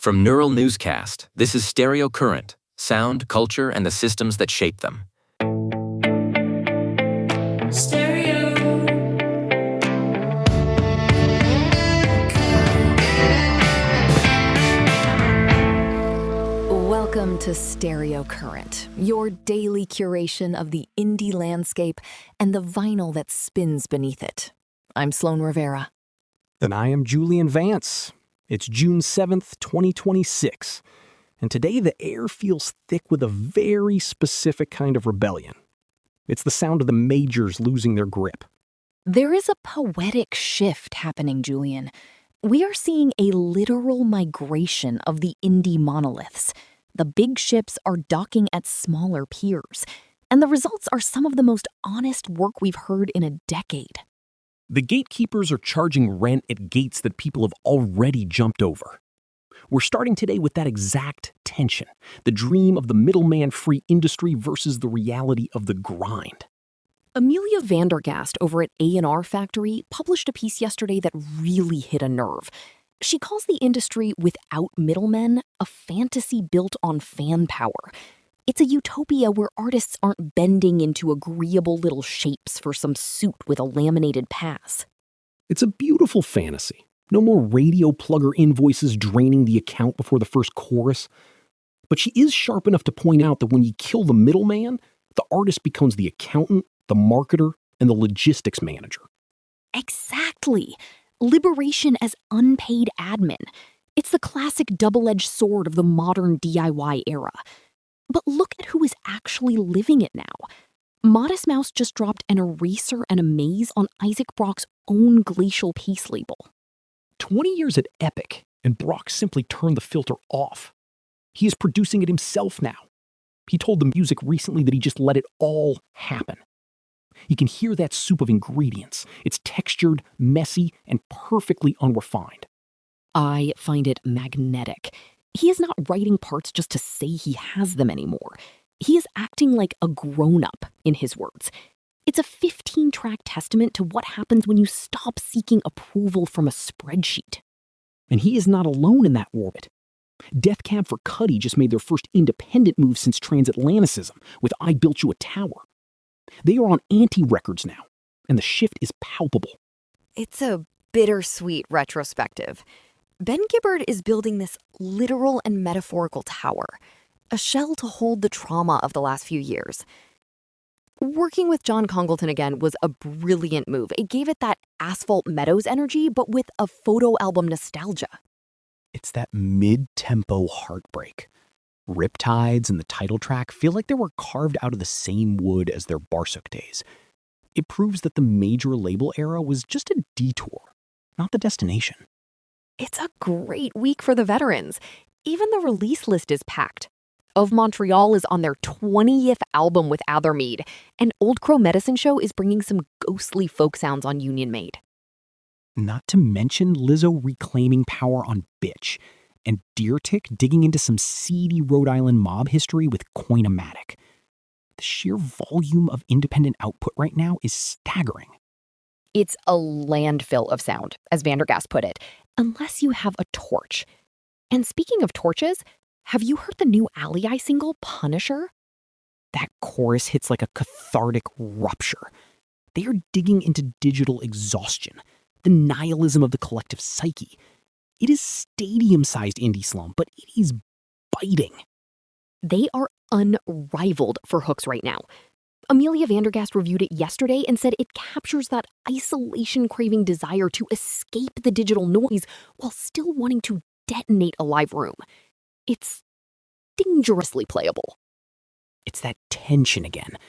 From Neural Newscast, this is Stereo Current, sound, culture, and the systems that shape them. Stereo. Welcome to Stereo Current, your daily curation of the indie landscape and the vinyl that spins beneath it. I'm Sloan Rivera. And I am Julian Vance. It's June 7th, 2026, and today the air feels thick with a very specific kind of rebellion. It's the sound of the majors losing their grip. There is a poetic shift happening, Julian. We are seeing a literal migration of the indie monoliths. The big ships are docking at smaller piers, and the results are some of the most honest work we've heard in a decade. The gatekeepers are charging rent at gates that people have already jumped over. We're starting today with that exact tension, the dream of the middleman-free industry versus the reality of the grind. Amelia Vandergast over at A&R Factory published a piece yesterday that really hit a nerve. She calls the industry without middlemen a fantasy built on fan power. It's a utopia where artists aren't bending into agreeable little shapes for some suit with a laminated pass. It's a beautiful fantasy. No more radio plugger invoices draining the account before the first chorus. But she is sharp enough to point out that when you kill the middleman, the artist becomes the accountant, the marketer, and the logistics manager. Exactly. Liberation as unpaid admin. It's the classic double-edged sword of the modern DIY era. But look at who is actually living it now. Modest Mouse just dropped an eraser and a maze on Isaac Brock's own Glacial Peace label. 20 years at Epic, and Brock simply turned the filter off. He is producing it himself now. He told the music recently that he just let it all happen. You can hear that soup of ingredients. It's textured, messy, and perfectly unrefined. I find it magnetic. He is not writing parts just to say he has them anymore. He is acting like a grown-up, in his words. It's a 15-track testament to what happens when you stop seeking approval from a spreadsheet. And he is not alone in that orbit. Death Cab for Cutie just made their first independent move since transatlanticism with I Built You a Tower. They are on Anti-Records now, and the shift is palpable. It's a bittersweet retrospective. Ben Gibbard is building this literal and metaphorical tower, a shell to hold the trauma of the last few years. Working with John Congleton again was a brilliant move. It gave it that Asphalt Meadows energy, but with a photo album nostalgia. It's that mid-tempo heartbreak. Riptides and the title track feel like they were carved out of the same wood as their Barsuk days. It proves that the major label era was just a detour, not the destination. It's a great week for the veterans. Even the release list is packed. Of Montreal is on their 20th album with Athermead, and Old Crow Medicine Show is bringing some ghostly folk sounds on Union Made. Not to mention Lizzo reclaiming power on Bitch, and Deer Tick digging into some seedy Rhode Island mob history with Coinomatic. The sheer volume of independent output right now is staggering. It's a landfill of sound, as Vandergast put it, unless you have a torch. And speaking of torches, have you heard the new Ally single, Punisher? That chorus hits like a cathartic rupture. They are digging into digital exhaustion, the nihilism of the collective psyche. It is stadium-sized indie slum, but it is biting. They are unrivaled for hooks right now. Amelia Vandergast reviewed it yesterday and said it captures that isolation-craving desire to escape the digital noise while still wanting to detonate a live room. It's dangerously playable. It's that tension again.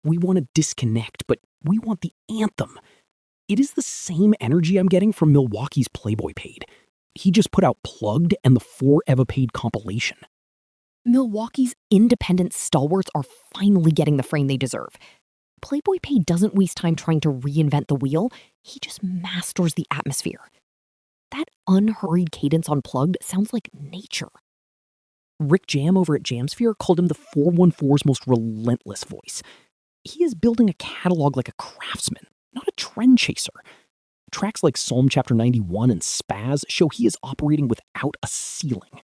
We want to disconnect, but we want the anthem. It is the same energy I'm getting from Milwaukee's Playboipaid. He just put out Plugged and the Playboipaid compilation. Milwaukee's independent stalwarts are finally getting the frame they deserve. Playboipaid doesn't waste time trying to reinvent the wheel. He just masters the atmosphere. That unhurried cadence on Plugged sounds like nature. Rick Jam over at Jamsphere called him the 414's most relentless voice. He is building a catalog like a craftsman, not a trend chaser. Tracks like Psalm Chapter 91 and Spaz show he is operating without a ceiling.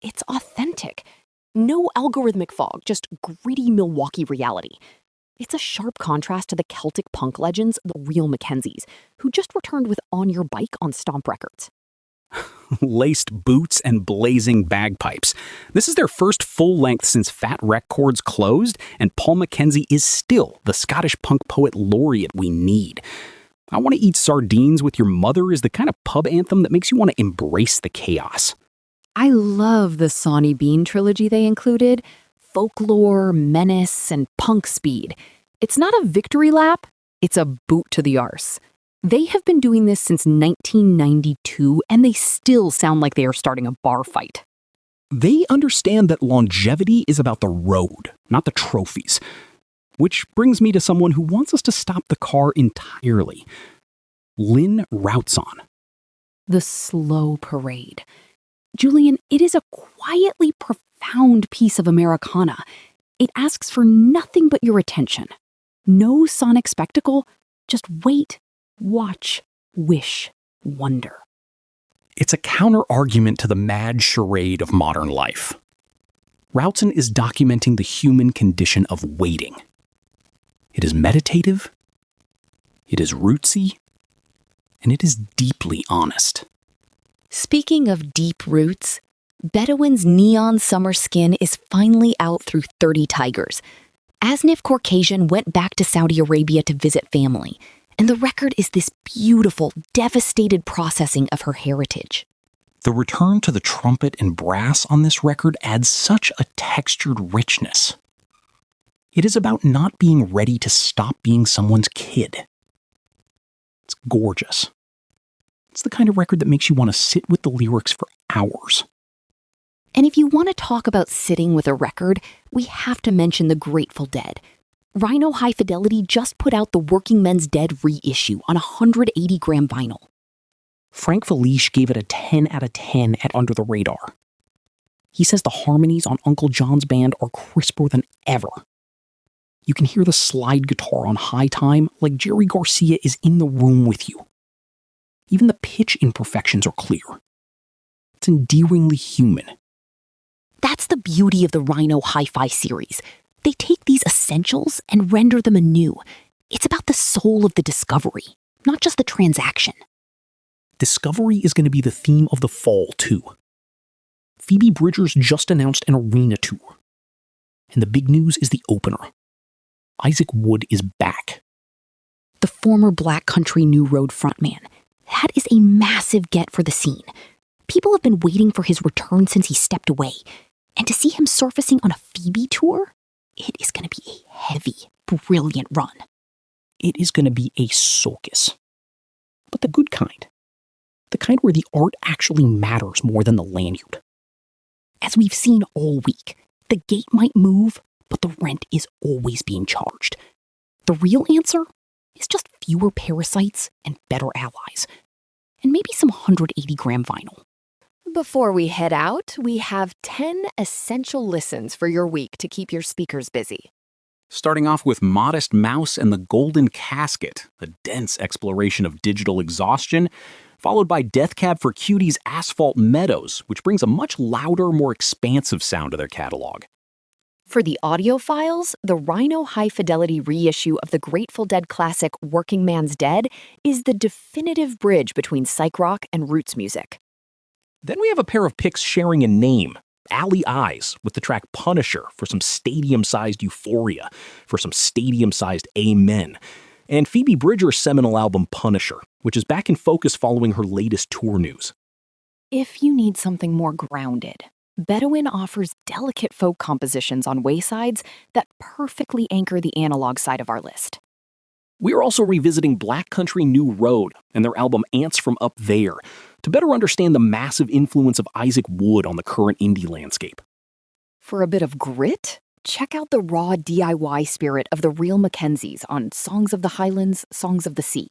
It's authentic. No algorithmic fog, just gritty Milwaukee reality. It's a sharp contrast to the Celtic punk legends, the real Mackenzies, who just returned with On Your Bike on Stomp Records. Laced boots and blazing bagpipes. This is their first full length since Fat Records closed, and Paul Mackenzie is still the Scottish punk poet laureate we need. I Want to Eat Sardines with Your Mother is the kind of pub anthem that makes you want to embrace the chaos. I love the Sawney Bean trilogy they included. Folklore, menace, and punk speed. It's not a victory lap, it's a boot to the arse. They have been doing this since 1992, and they still sound like they are starting a bar fight. They understand that longevity is about the road, not the trophies. Which brings me to someone who wants us to stop the car entirely. Lynn Routson. The slow parade. Julian, it is a quietly profound piece of Americana. It asks for nothing but your attention. No sonic spectacle, just wait, watch, wish, wonder. It's a counter-argument to the mad charade of modern life. Routson is documenting the human condition of waiting. It is meditative, it is rootsy, and it is deeply honest. Speaking of deep roots, Bedouin's Neon Summer Skin is finally out through 30 tigers. Asnif Caucasian went back to Saudi Arabia to visit family, and the record is this beautiful, devastated processing of her heritage. The return to the trumpet and brass on this record adds such a textured richness. It is about not being ready to stop being someone's kid. It's gorgeous. It's the kind of record that makes you want to sit with the lyrics for hours. And if you want to talk about sitting with a record, we have to mention the Grateful Dead. Rhino High Fidelity just put out the Working Men's Dead reissue on 180-gram vinyl. Frank Felice gave it a 10 out of 10 at Under the Radar. He says the harmonies on Uncle John's band are crisper than ever. You can hear the slide guitar on High Time like Jerry Garcia is in the room with you. Even the pitch imperfections are clear. It's endearingly human. That's the beauty of the Rhino Hi-Fi series. They take these essentials and render them anew. It's about the soul of the discovery, not just the transaction. Discovery is going to be the theme of the fall, too. Phoebe Bridgers just announced an arena tour. And the big news is the opener. Isaac Wood is back. The former Black Country New Road frontman. That is a massive get for the scene. People have been waiting for his return since he stepped away. And to see him surfacing on a Phoebe tour, it is going to be a heavy, brilliant run. It is going to be a circus. But the good kind. The kind where the art actually matters more than the lanyard. As we've seen all week, the gate might move, but the rent is always being charged. The real answer is just fewer parasites and better allies. And maybe some 180-gram vinyl. Before we head out, we have 10 essential listens for your week to keep your speakers busy. Starting off with Modest Mouse and the Golden Casket, a dense exploration of digital exhaustion, followed by Death Cab for Cutie's Asphalt Meadows, which brings a much louder, more expansive sound to their catalog. For the audiophiles, the Rhino High Fidelity reissue of the Grateful Dead classic Working Man's Dead is the definitive bridge between psych rock and roots music. Then we have a pair of picks sharing a name, Alley Eyes, with the track Punisher for some stadium-sized euphoria, for some stadium-sized amen, and Phoebe Bridgers' seminal album Punisher, which is back in focus following her latest tour news. If you need something more grounded, Bedouin offers delicate folk compositions on waysides that perfectly anchor the analog side of our list. We are also revisiting Black Country New Road and their album Ants from Up There to better understand the massive influence of Isaac Wood on the current indie landscape. For a bit of grit, check out the raw DIY spirit of the real Mackenzies on Songs of the Highlands, Songs of the Sea.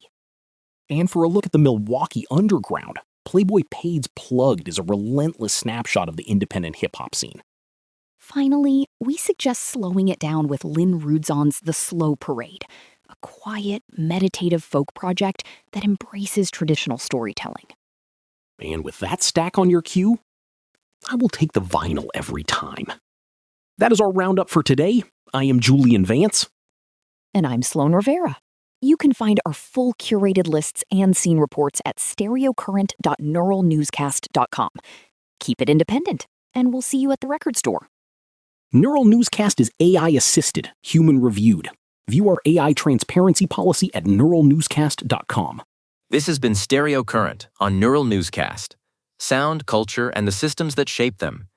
And for a look at the Milwaukee underground, Playboipaid's Plugged is a relentless snapshot of the independent hip-hop scene. Finally, we suggest slowing it down with Lynn Rudzon's The Slow Parade, a quiet, meditative folk project that embraces traditional storytelling. And with that stack on your queue, I will take the vinyl every time. That is our roundup for today. I am Julian Vance. And I'm Sloan Rivera. You can find our full curated lists and scene reports at stereocurrent.neuralnewscast.com. Keep it independent, and we'll see you at the record store. Neural Newscast is AI-assisted, human-reviewed. View our AI transparency policy at neuralnewscast.com. This has been Stereo Current on Neural Newscast. Sound, culture, and the systems that shape them.